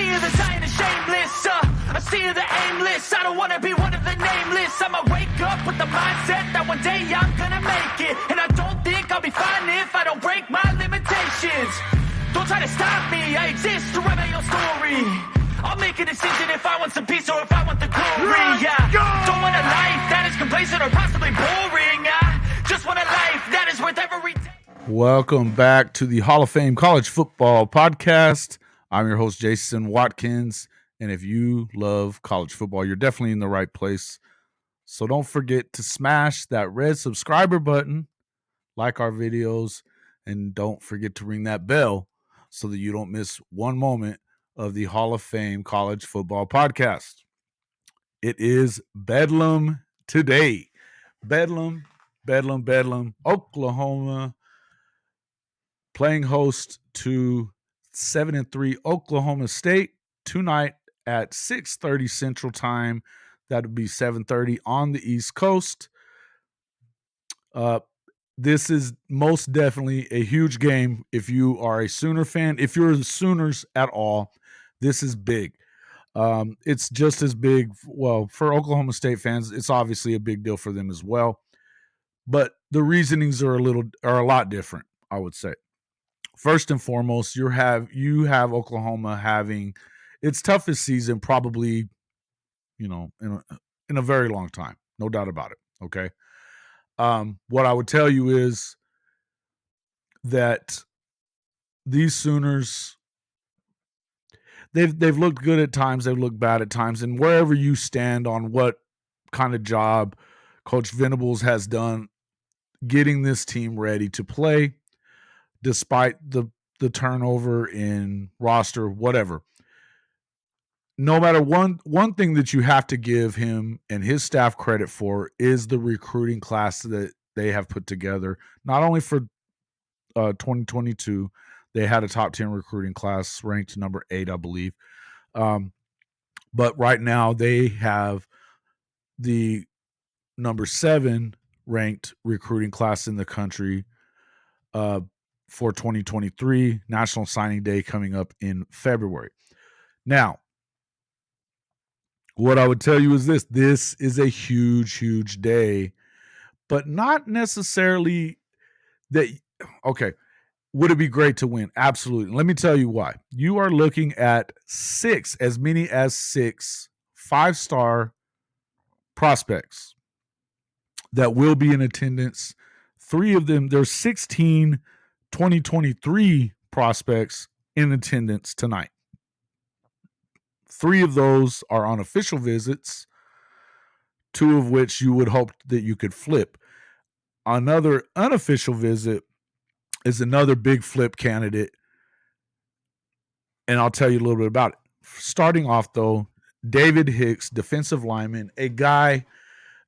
see you the dying and shameless. I see you the aimless. I don't want to be one of the nameless. I'ma wake up with the mindset that one day I'm gonna make it. And I don't think I'll be fine if I don't break my limitations. Don't try to stop me. I exist to write my own story. I'll make a decision if I want some peace or if I want the glory. Yeah. Don't want a life that is complacent or possibly boring. I just want a life that is worth every day. Welcome back to the Hall of Fame College Football Podcast. I'm your host, Jason Watkins. And if you love college football, you're definitely in the right place. So don't forget to smash that red subscriber button, like our videos, and don't forget to ring that bell so that you don't miss one moment of the Hall of Fame College Football Podcast. It is Bedlam today. Bedlam, Oklahoma, playing host to 7-3 Oklahoma State tonight at 6:30 Central Time. That would be 7:30 on the East Coast. This is most definitely a huge game if you are a Sooner fan. If you're the Sooners at all, this is big. It's just as big. Well, for Oklahoma State fans, it's obviously a big deal for them as well. But the reasonings are a lot different, I would say. First and foremost, you have Oklahoma having its toughest season probably, in a very long time. No doubt about it. Okay. What I would tell you is that these Sooners, they've looked good at times, they've looked bad at times, and wherever you stand on what kind of job Coach Venables has done getting this team ready to play, despite the turnover in roster, whatever. No matter one thing that you have to give him and his staff credit for is the recruiting class that they have put together. Not only for 2022, they had a top 10 recruiting class ranked number 8, I believe. But right now they have the number 7 ranked recruiting class in the country for 2023, National Signing Day coming up in February. Now, what I would tell you is this is a huge, huge day, but not necessarily that, okay, would it be great to win? Absolutely. Let me tell you why. You are looking at as many as 6 5-star prospects that will be in attendance. 3 of them, there's 16 2023 prospects in attendance tonight. 3 of those are on official visits, 2 of which you would hope that you could flip. Another unofficial visit is another big flip candidate, and I'll tell you a little bit about it. Starting off, though, David Hicks, defensive lineman, a guy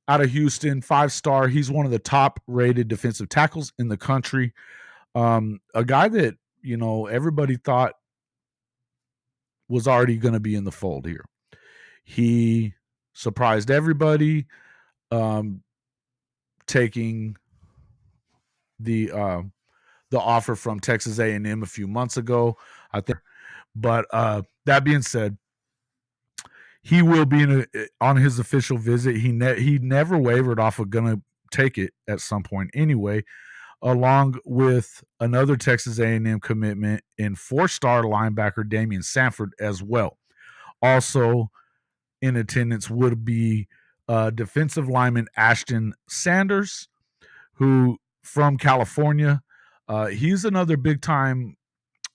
out of Houston, 5-star. He's one of the top-rated defensive tackles in the country. A guy that, everybody thought was already going to be in the fold here. He surprised everybody, taking the offer from Texas A&M a few months ago, I think. But that being said, he will be on his official visit. He never wavered off of going to take it at some point anyway, along with another Texas A&M commitment in 4-star linebacker Damian Sanford as well. Also in attendance would be defensive lineman Ashton Sanders, who from California. He's another big-time.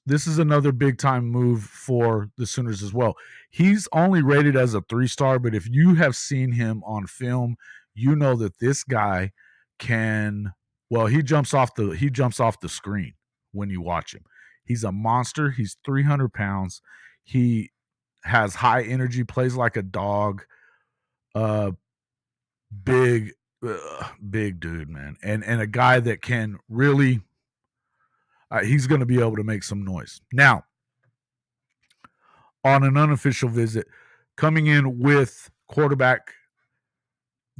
This is another big-time move for the Sooners as well. He's only rated as a 3-star, but if you have seen him on film, you know that this guy can. Well, he jumps off the screen when you watch him. He's a monster. He's 300 pounds. He has high energy, plays like a dog. Big dude, man. And a guy that can really, he's going to be able to make some noise. Now, on an unofficial visit, coming in with quarterback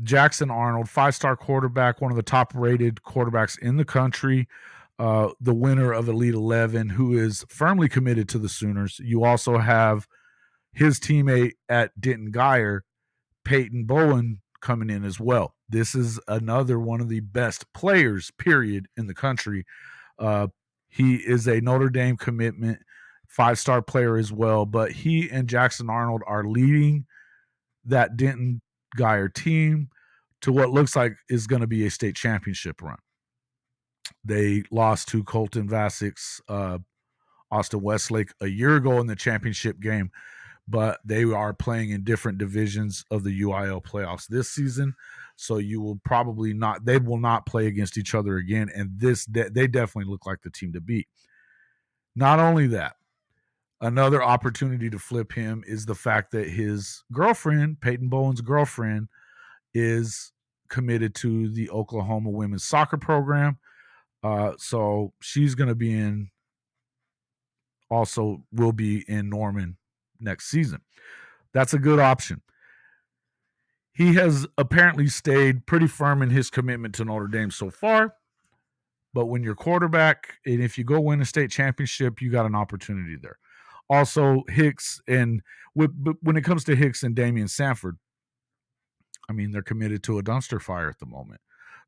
Jackson Arnold, 5-star quarterback, one of the top-rated quarterbacks in the country, the winner of Elite 11, who is firmly committed to the Sooners. You also have his teammate at Denton Guyer, Peyton Bowen, coming in as well. This is another one of the best players, period, in the country. He is a Notre Dame commitment, 5-star player as well, but he and Jackson Arnold are leading that Denton Guyer team to what looks like is going to be a state championship run. They lost to Colton Vasick's Austin Westlake a year ago in the championship game, but they are playing in different divisions of the UIL playoffs this season. So you will probably not, they will not play against each other again. And they definitely look like the team to beat. Not only that, another opportunity to flip him is the fact that his girlfriend, Peyton Bowen's girlfriend, is committed to the Oklahoma women's soccer program. So she's going to be will be in Norman next season. That's a good option. He has apparently stayed pretty firm in his commitment to Notre Dame so far. But when you're quarterback, and if you go win a state championship, you got an opportunity there. Also, Hicks, and when it comes to Hicks and Damian Sanford, I mean, they're committed to a dumpster fire at the moment.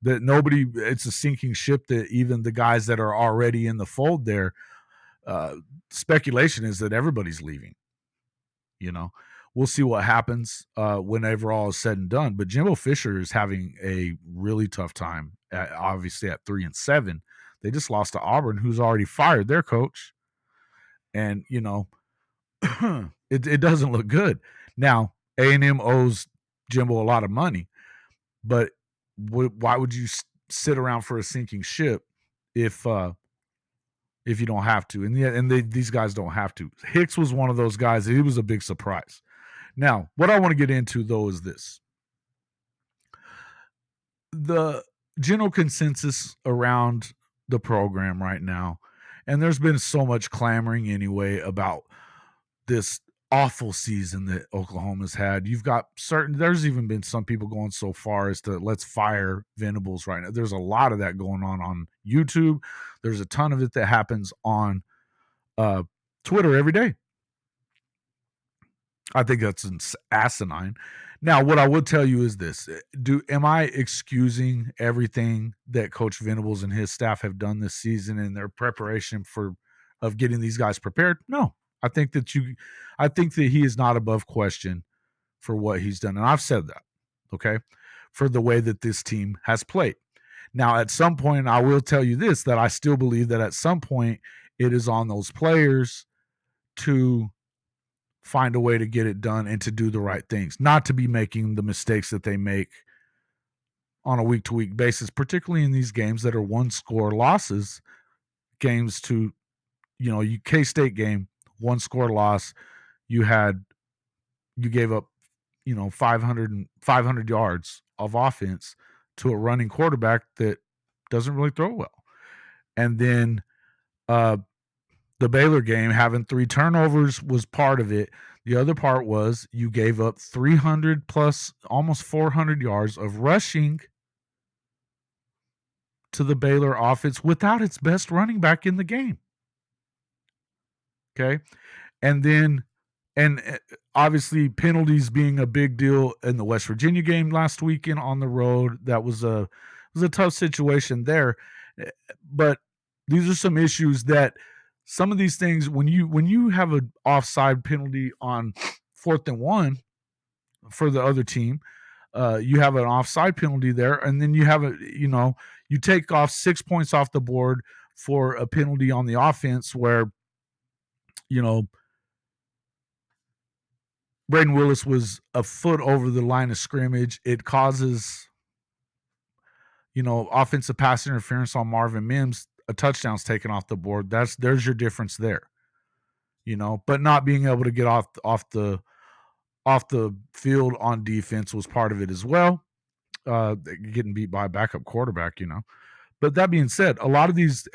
It's a sinking ship that even the guys that are already in the fold there, speculation is that everybody's leaving. We'll see what happens whenever all is said and done. But Jimbo Fisher is having a really tough time, obviously at 3-7. They just lost to Auburn, who's already fired their coach. And, it doesn't look good. Now, A&M owes Jimbo a lot of money, but why would you sit around for a sinking ship if you don't have to? And these guys don't have to. Hicks was one of those guys. He was a big surprise. Now, what I want to get into, though, is this. The general consensus around the program right now, and there's been so much clamoring anyway about this awful season that Oklahoma's had. There's even been some people going so far as to let's fire Venables right now. There's a lot of that going on YouTube. There's a ton of it that happens on Twitter every day. I think that's asinine. Now, what I would tell you is this. Am I excusing everything that Coach Venables and his staff have done this season in their preparation of getting these guys prepared? No. I think that he is not above question for what he's done. And I've said that, okay, for the way that this team has played. Now, at some point, I will tell you this, that I still believe that at some point it is on those players to find a way to get it done and to do the right things, not to be making the mistakes that they make on a week-to-week basis, particularly in these games that are one-score losses, games to, K-State game, one-score loss, you gave up, 500 yards of offense to a running quarterback that doesn't really throw well. And then the Baylor game, having 3 turnovers was part of it. The other part was you gave up 300 plus, almost 400 yards of rushing to the Baylor offense without its best running back in the game. Okay. And obviously penalties being a big deal in the West Virginia game last weekend on the road. That was a tough situation there. But these are some issues that some of these things, when you have an offside penalty on 4th and 1 for the other team, you have an offside penalty there, and then you have you take off 6 points off the board for a penalty on the offense where, Braden Willis was a foot over the line of scrimmage. It causes, offensive pass interference on Marvin Mims. A touchdown's taken off the board. There's your difference there. But not being able to get off the field on defense was part of it as well. Getting beat by a backup quarterback, But that being said, a lot of these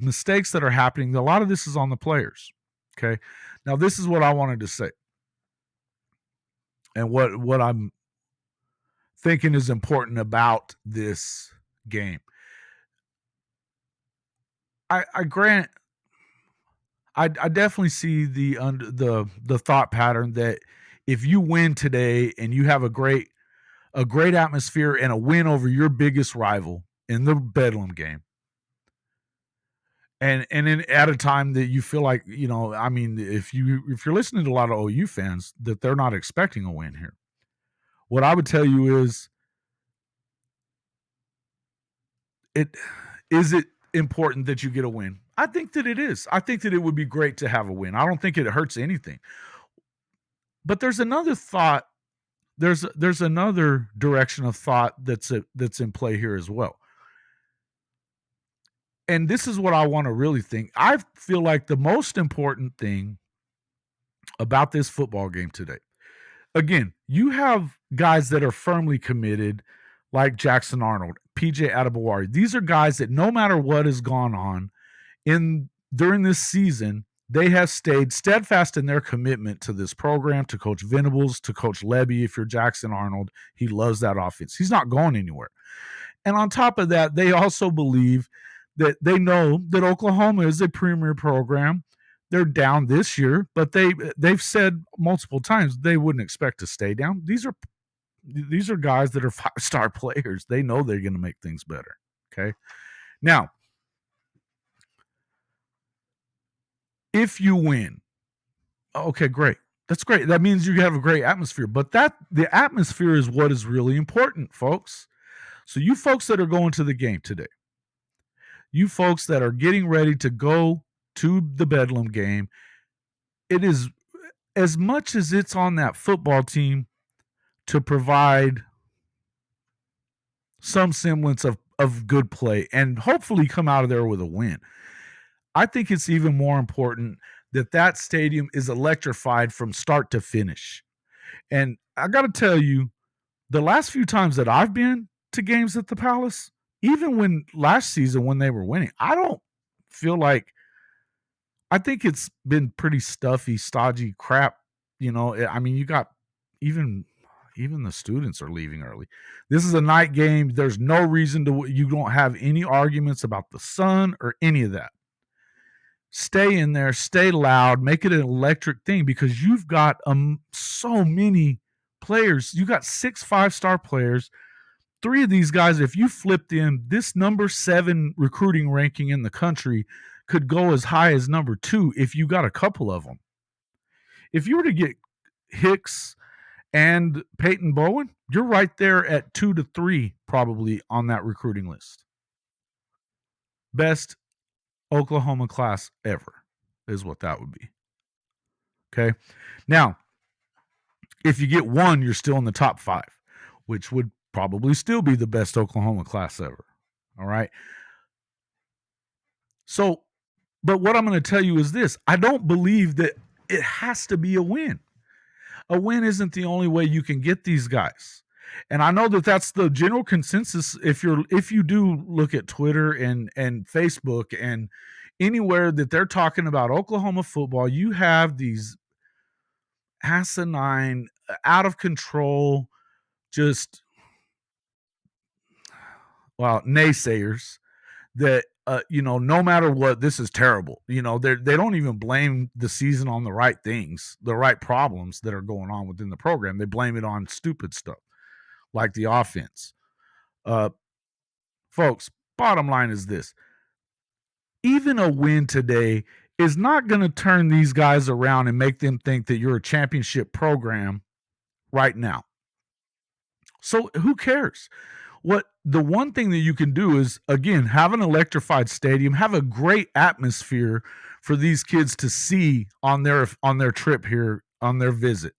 mistakes that are happening, a lot of this is on the players. Okay. Now, this is what I wanted to say. And what I'm thinking is important about this game. I grant I definitely see the thought pattern that if you win today and you have a great atmosphere and a win over your biggest rival in the Bedlam game, and then at a time that you feel like, I mean, if you're listening to a lot of OU fans that they're not expecting a win here, what I would tell you is it important that you get a win. I think that it is. I think that it would be great to have a win. I don't think it hurts anything. But there's another thought. There's another direction of thought that's in play here as well. And this is what I want to really think. I feel like the most important thing about this football game today, again, you have guys that are firmly committed, like Jackson Arnold, PJ Adebawari. These are guys that no matter what has gone on during this season, they have stayed steadfast in their commitment to this program, to Coach Venables, to Coach Lebby. If you're Jackson Arnold, he loves that offense. He's not going anywhere. And on top of that, they also believe that they know that Oklahoma is a premier program. They're down this year, but they've said multiple times they wouldn't expect to stay down. These are guys that are 5-star players. They know they're going to make things better. Okay. Now, if you win, okay, great. That's great. That means you have a great atmosphere. But the atmosphere is what is really important, folks. So you folks that are going to the game today, you folks that are getting ready to go to the Bedlam game, it is as much as it's on that football team to provide some semblance of good play and hopefully come out of there with a win. I think it's even more important that stadium is electrified from start to finish. And I got to tell you, the last few times that I've been to games at the Palace, even when last season when they were winning, I don't feel like, I think it's been pretty stuffy, stodgy crap. I mean, you got even the students are leaving early. This is a night game. There's no reason you don't have any arguments about the sun or any of that. Stay in there, stay loud, make it an electric thing because you've got so many players. You got 6 5-star players. 3 of these guys, if you flipped in, this number 7 recruiting ranking in the country could go as high as number 2 if you got a couple of them. If you were to get Hicks and Peyton Bowen, you're right there at 2 to 3 probably on that recruiting list. Best Oklahoma class ever is what that would be. Okay. Now, if you get 1, you're still in the top 5, which would probably still be the best Oklahoma class ever. All right. So, but what I'm going to tell you is this. I don't believe that it has to be a win. A win isn't the only way you can get these guys. And I know that that's the general consensus. If you do look at Twitter and Facebook and anywhere that they're talking about Oklahoma football, you have these asinine, out of control, just naysayers that no matter what, this is terrible. They don't even blame the season on the right things, the right problems that are going on within the program. They blame it on stupid stuff like the offense. Folks, bottom line is this. Even a win today is not going to turn these guys around and make them think that you're a championship program right now. So who cares? The one thing that you can do is, again, have an electrified stadium, have a great atmosphere for these kids to see on their trip here, on their visit,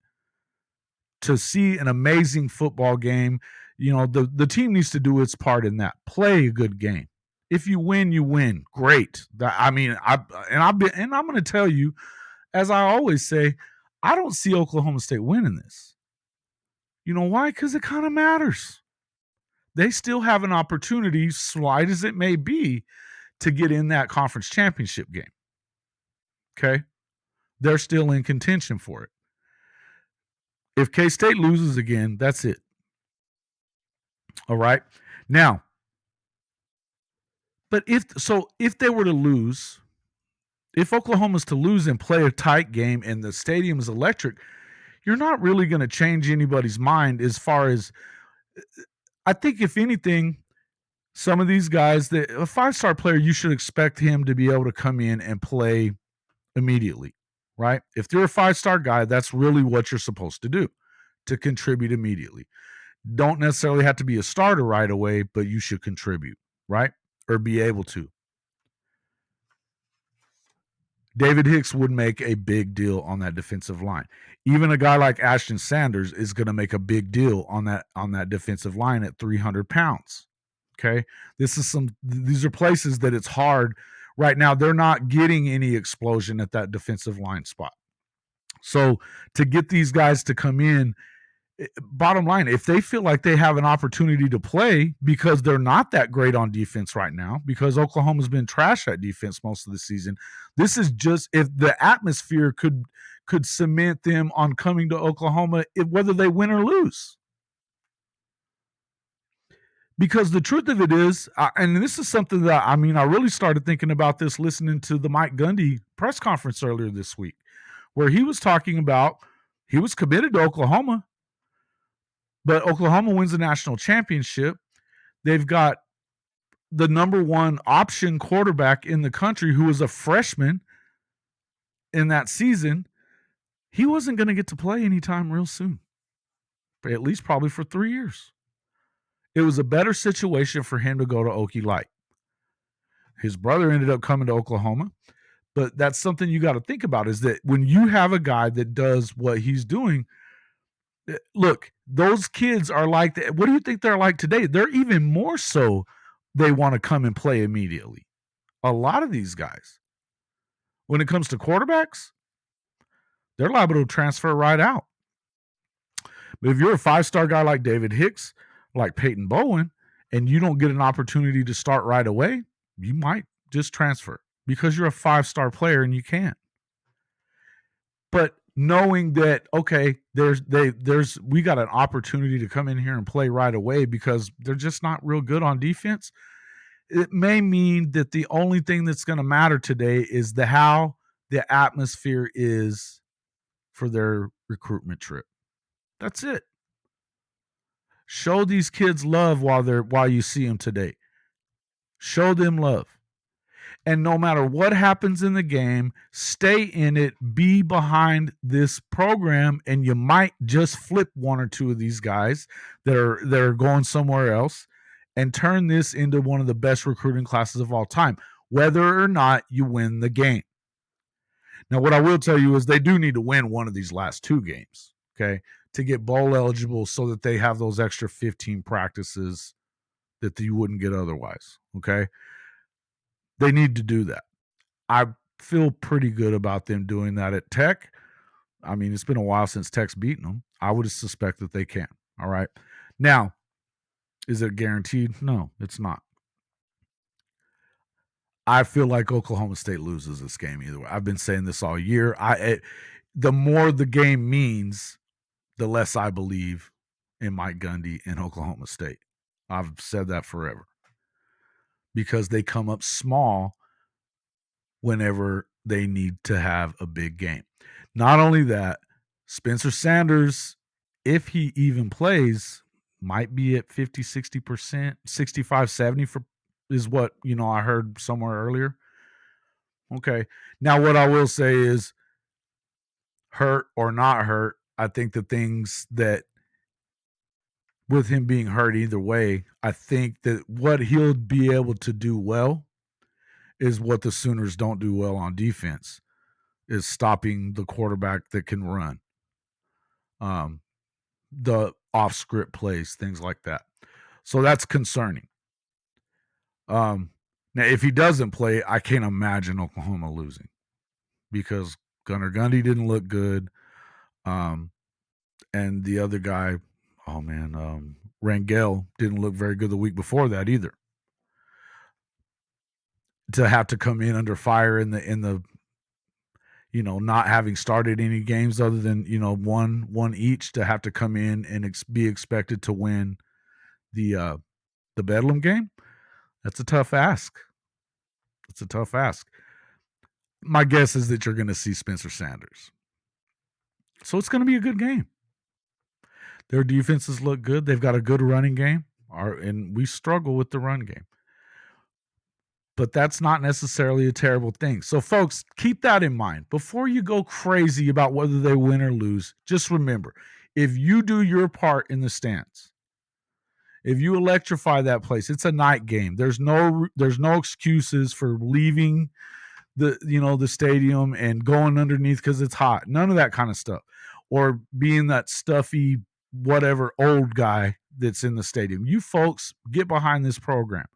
to see an amazing football game. The team needs to do its part in that. Play a good game. If you win, you win. Great. I'm going to tell you, as I always say, I don't see Oklahoma State winning this. You know why? Because it kind of matters. They still have an opportunity, slight as it may be, to get in that conference championship game. Okay? They're still in contention for it. If K-State loses again, that's it. All right? Now, but if they were to lose if Oklahoma's to lose and play a tight game and the stadium is electric, you're not really going to change anybody's mind as far as, I think if anything, some of these guys, a 5-star player, you should expect him to be able to come in and play immediately, right? If you're a 5-star guy, that's really what you're supposed to do, to contribute immediately. Don't necessarily have to be a starter right away, but you should contribute, right? Or be able to. David Hicks would make a big deal on that defensive line. Even a guy like Ashton Sanders is going to make a big deal on that defensive line at 300 pounds. Okay, these are places that it's hard right now. They're not getting any explosion at that defensive line spot. So to get these guys to come in, bottom line, if they feel like they have an opportunity to play because they're not that great on defense right now, because Oklahoma's been trash at defense most of the season, this is just, if the atmosphere could cement them on coming to Oklahoma, whether they win or lose. Because the truth of it is, and this is something that, I really started thinking about this listening to the Mike Gundy press conference earlier this week, where he was talking about he was committed to Oklahoma, but Oklahoma wins the national championship. They've got the number one option quarterback in the country who was a freshman in that season. He wasn't going to get to play anytime real soon, at least probably for 3 years. It was a better situation for him to go to Okie Light. His brother ended up coming to Oklahoma, but that's something you got to think about, is that when you have a guy that does what he's doing, look, those kids are like that. What do you think they're like today? They're even more so. They want to come and play immediately. A lot of these guys, when it comes to quarterbacks, they're liable to transfer right out. But if you're a 5-star guy like David Hicks, like Peyton Bowen, and you don't get an opportunity to start right away, you might just transfer because you're a 5-star player and you can't. But knowing that, okay, we got an opportunity to come in here and play right away because they're just not real good on defense, it may mean that the only thing that's going to matter today is how the atmosphere is for their recruitment trip. That's it. Show these kids love while you see them today. Show them love. And no matter what happens in the game, stay in it, be behind this program, and you might just flip one or two of these guys that are going somewhere else and turn this into one of the best recruiting classes of all time, whether or not you win the game. Now, what I will tell you is they do need to win one of these last 2 games, okay, to get bowl eligible so that they have those extra 15 practices that you wouldn't get otherwise, okay? They need to do that. I feel pretty good about them doing that at Tech. It's been a while since Tech's beaten them. I would suspect that they can, all right? Now, is it guaranteed? No, it's not. I feel like Oklahoma State loses this game either way. I've been saying this all year. The more the game means, the less I believe in Mike Gundy and Oklahoma State. I've said that forever. Because they come up small whenever they need to have a big game. Not only that, Spencer Sanders, if he even plays, might be at 50, 60%, 65, 70 is what, I heard somewhere earlier. Okay. Now, what I will say is, hurt or not hurt, I think the things that, with him being hurt either way, I think that what he'll be able to do well is what the Sooners don't do well on defense, is stopping the quarterback that can run. The off-script plays, things like that. So that's concerning. Now, if he doesn't play, I can't imagine Oklahoma losing because Gunnar Gundy didn't look good. And the other guy, Rangel didn't look very good the week before that either. To have to come in under fire in the not having started any games other than one each, to have to come in and be expected to win the Bedlam game, that's a tough ask. It's a tough ask. my guess is that you're going to see Spencer Sanders. So it's going to be a good game. Their defenses look good. They've got a good running game, and we struggle with the run game. But that's not necessarily a terrible thing. So, folks, keep that in mind. Before you go crazy about whether they win or lose, just remember, if you do your part in the stands, if you electrify that place, it's a night game. There's no excuses for leaving the stadium and going underneath because it's hot. None of that kind of stuff. Or being that stuffy, whatever, old guy that's in the stadium. You folks get behind this program.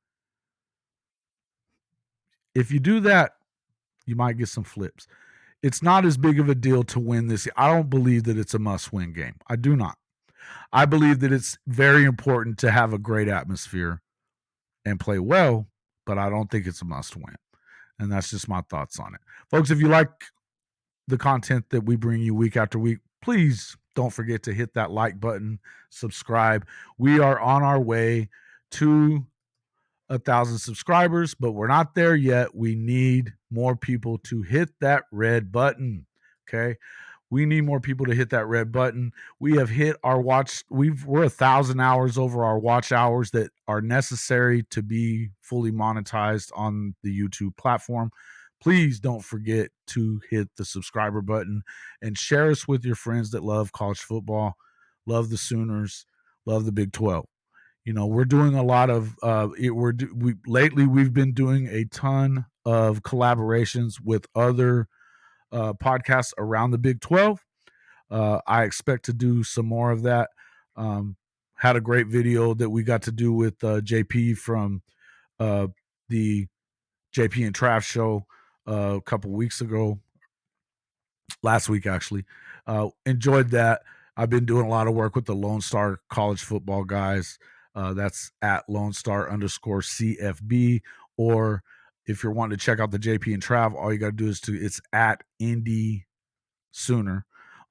If you do that, you might get some flips. It's not as big of a deal to win this. I don't believe that it's a must-win game. I do not. I believe that it's very important to have a great atmosphere and play well, but I don't think it's a must-win. And that's just my thoughts on it. Folks, if you like the content that we bring you week after week, please don't forget to hit that like button, subscribe. We are on our way to 1,000 subscribers, but we're not there yet. We need more people to hit that red button. Okay. We need more people to hit that red button. We have hit our watch. We're 1,000 hours over our watch hours that are necessary to be fully monetized on the YouTube platform. Please don't forget to hit the subscriber button and share us with your friends that love college football, love the Sooners, love the Big 12. We're doing a lot of lately we've been doing a ton of collaborations with other podcasts around the Big 12. I expect to do some more of that. Had a great video that we got to do with JP from the JP and Trav show a couple weeks ago, last week actually. Enjoyed that. I've been doing a lot of work with the Lone Star college football guys. That's at Lone Star _CFB. Or if you're wanting to check out the JP and Trav, all you got to do is it's at Indy Sooner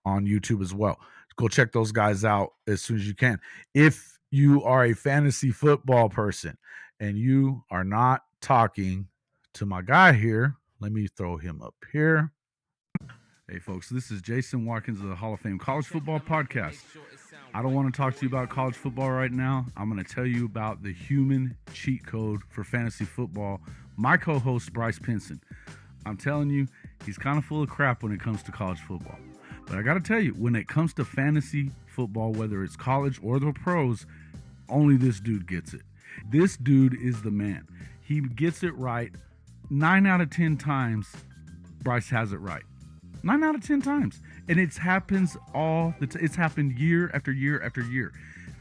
on YouTube as well. Go check those guys out as soon as you can. If you are a fantasy football person and you are not talking to my guy here, let me throw him up here. Hey, folks, this is Jason Watkins of the Hall of Fame College Football Podcast. I don't want to talk to you about college football right now. I'm going to tell you about the human cheat code for fantasy football. My co-host, Bryce Pinson. I'm telling you, he's kind of full of crap when it comes to college football. But I got to tell you, when it comes to fantasy football, whether it's college or the pros, only this dude gets it. This dude is the man. He gets it right. 9 out of 10 times, Bryce has it right. 9 out of 10 times. And it's happened year after year after year.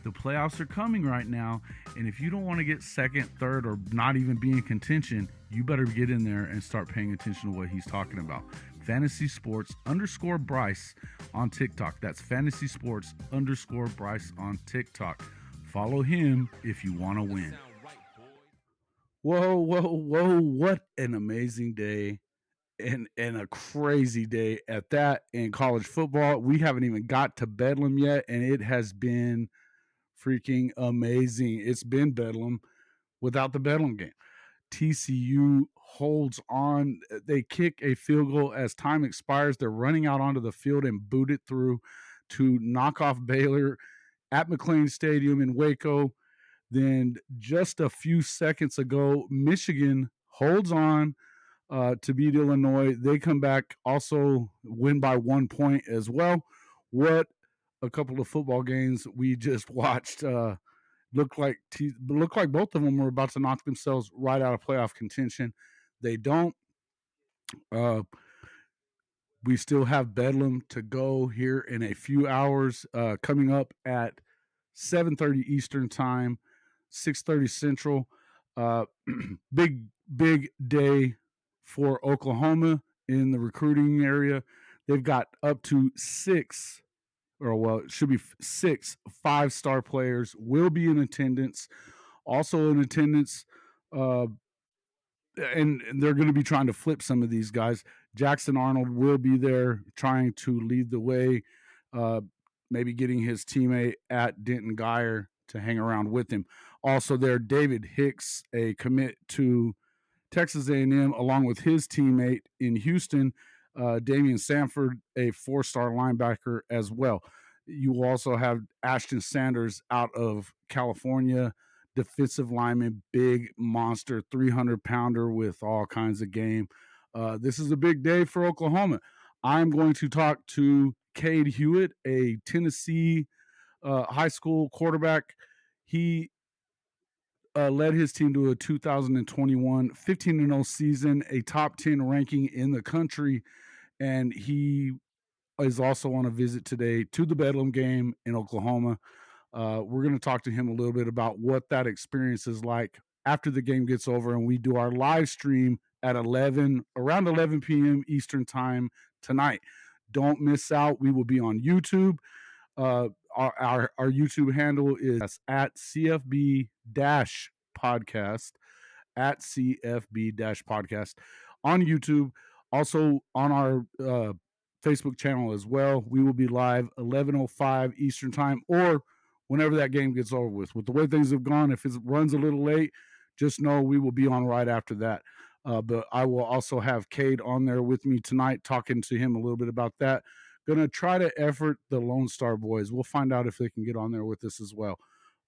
The playoffs are coming right now, and if you don't want to get second, third, or not even be in contention, you better get in there and start paying attention to what he's talking about. Fantasy Sports _Bryce on TikTok. That's Fantasy Sports _Bryce on TikTok. Follow him if you want to win. Whoa, what an amazing day. And a crazy day at that in college football. We haven't even got to Bedlam yet, and it has been freaking amazing. It's been Bedlam without the Bedlam game. TCU holds on. They kick a field goal as time expires. They're running out onto the field and boot it through to knock off Baylor at McLean Stadium in Waco. Then just a few seconds ago, Michigan holds on to beat Illinois. They come back, also win by 1 point as well. What a couple of football games we just watched. Looked like both of them were about to knock themselves right out of playoff contention. They don't. We still have Bedlam to go here in a few hours, coming up at 7:30 Eastern time, 6:30 Central. Big day for Oklahoma in the recruiting area. They've got up to 6 5-star players will be in attendance. Also in attendance, and they're going to be trying to flip some of these guys. Jackson Arnold will be there trying to lead the way, maybe getting his teammate at Denton Geyer to hang around with him. Also there, David Hicks, a commit to Texas A&M, along with his teammate in Houston, Damian Sanford, a 4-star linebacker as well. You will also have Ashton Sanders out of California, defensive lineman, big monster, 300-pounder with all kinds of game. This is a big day for Oklahoma. I'm going to talk to Cade Hewitt, a Tennessee high school quarterback. He led his team to a 2021 15-0 season, a top 10 ranking in the country, and he is also on a visit today to the Bedlam game in Oklahoma. We're going to talk to him a little bit about what that experience is like after the game gets over, and we do our live stream at around 11 p.m. Eastern time tonight. Don't miss out. We will be on YouTube. Our YouTube handle is at CFB-podcast, at CFB-podcast on YouTube. Also on our Facebook channel as well. We will be live 11:05 Eastern time, or whenever that game gets over with. With the way things have gone, if it runs a little late, just know we will be on right after that. But I will also have Cade on there with me tonight, talking to him a little bit about that. Going to try to effort the Lone Star boys. We'll find out if they can get on there with us as well.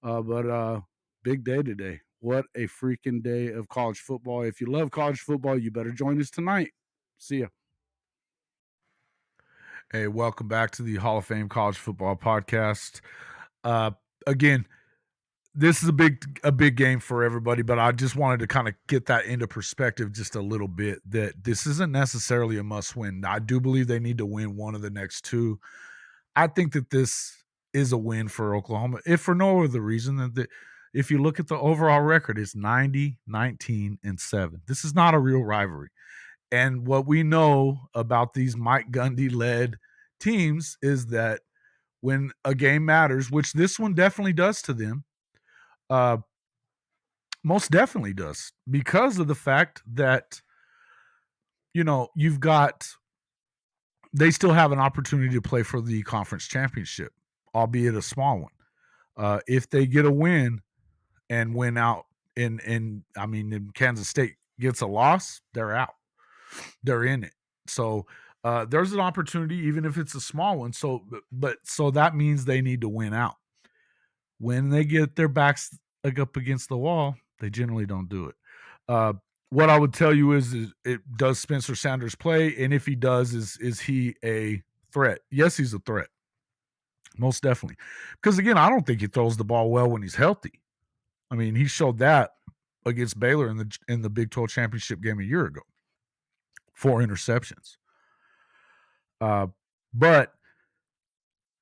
But big day today. What a freaking day of college football. If you love college football, you better join us tonight. See ya. Hey, welcome back to the Hall of Fame College Football Podcast. Again, this is a big game for everybody, but I just wanted to kind of get that into perspective just a little bit, that this isn't necessarily a must-win. I do believe they need to win one of the next two. I think that this is a win for Oklahoma, if for no other reason than that if you look at the overall record, it's 90, 19, and 7. This is not a real rivalry. And what we know about these Mike Gundy-led teams is that when a game matters, which this one definitely does to them, most definitely does, because of the fact that, they still have an opportunity to play for the conference championship, albeit a small one. If they get a win and win out in Kansas State gets a loss, they're out. They're in it. So there's an opportunity, even if it's a small one. So that means they need to win out. When they get their backs up against the wall, they generally don't do it. What I would tell you is does Spencer Sanders play? And if he does, is he a threat? Yes, he's a threat. Most definitely. Because, again, I don't think he throws the ball well when he's healthy. I mean, he showed that against Baylor in the Big 12 championship game a year ago. 4 interceptions. But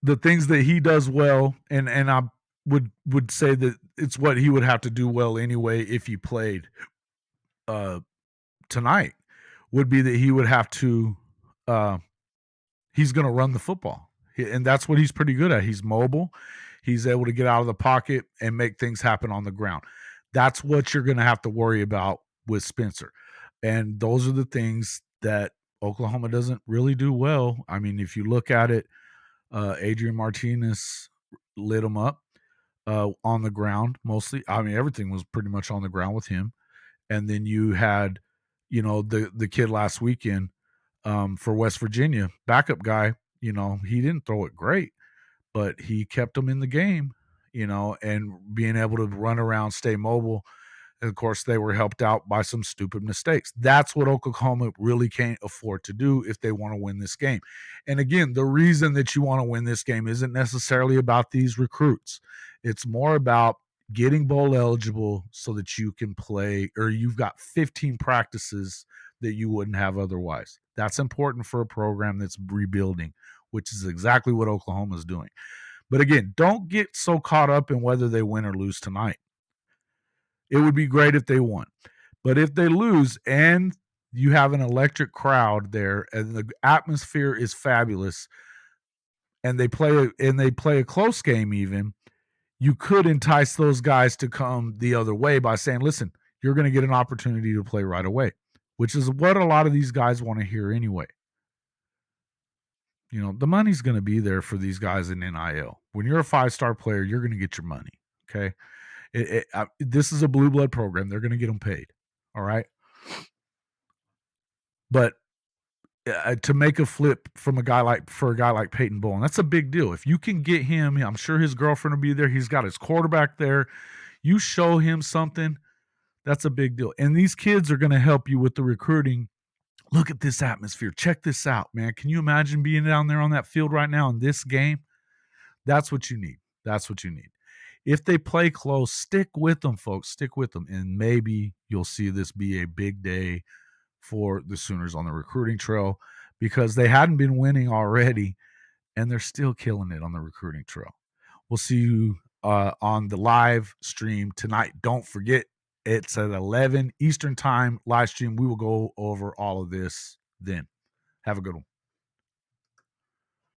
the things that he does well, and I would say that it's what he would have to do well anyway if he played tonight, would be that he would have to he's going to run the football. And that's what he's pretty good at. He's mobile. He's able to get out of the pocket and make things happen on the ground. That's what you're going to have to worry about with Spencer. And those are the things that Oklahoma doesn't really do well. I mean, if you look at it, Adrian Martinez lit him up on the ground mostly. I mean, everything was pretty much on the ground with him. And then you had, the kid last weekend for West Virginia, backup guy, he didn't throw it great, but he kept them in the game, and being able to run around, stay mobile. And of course, they were helped out by some stupid mistakes. That's what Oklahoma really can't afford to do if they want to win this game. And again, the reason that you want to win this game isn't necessarily about these recruits. It's more about getting bowl eligible so that you can play, or you've got 15 practices that you wouldn't have otherwise. That's important for a program that's rebuilding, which is exactly what Oklahoma is doing. But again, don't get so caught up in whether they win or lose tonight. It would be great if they won. But if they lose and you have an electric crowd there and the atmosphere is fabulous and they play a close game even, you could entice those guys to come the other way by saying, listen, you're going to get an opportunity to play right away, which is what a lot of these guys want to hear anyway. The money's going to be there for these guys in NIL. When you're a 5-star player, you're going to get your money, okay? This is a blue blood program. They're going to get them paid, all right? But to make a flip from a guy like Peyton Bowen, that's a big deal. If you can get him, I'm sure his girlfriend will be there. He's got his quarterback there. You show him something, that's a big deal. And these kids are going to help you with the recruiting. Look at this atmosphere. Check this out, man. Can you imagine being down there on that field right now in this game? That's what you need. That's what you need. If they play close, stick with them, folks. Stick with them. And maybe you'll see this be a big day for the Sooners on the recruiting trail, because they hadn't been winning already, and they're still killing it on the recruiting trail. We'll see you on the live stream tonight. Don't forget, it's at 11 Eastern time live stream. We will go over all of this then. Have a good one.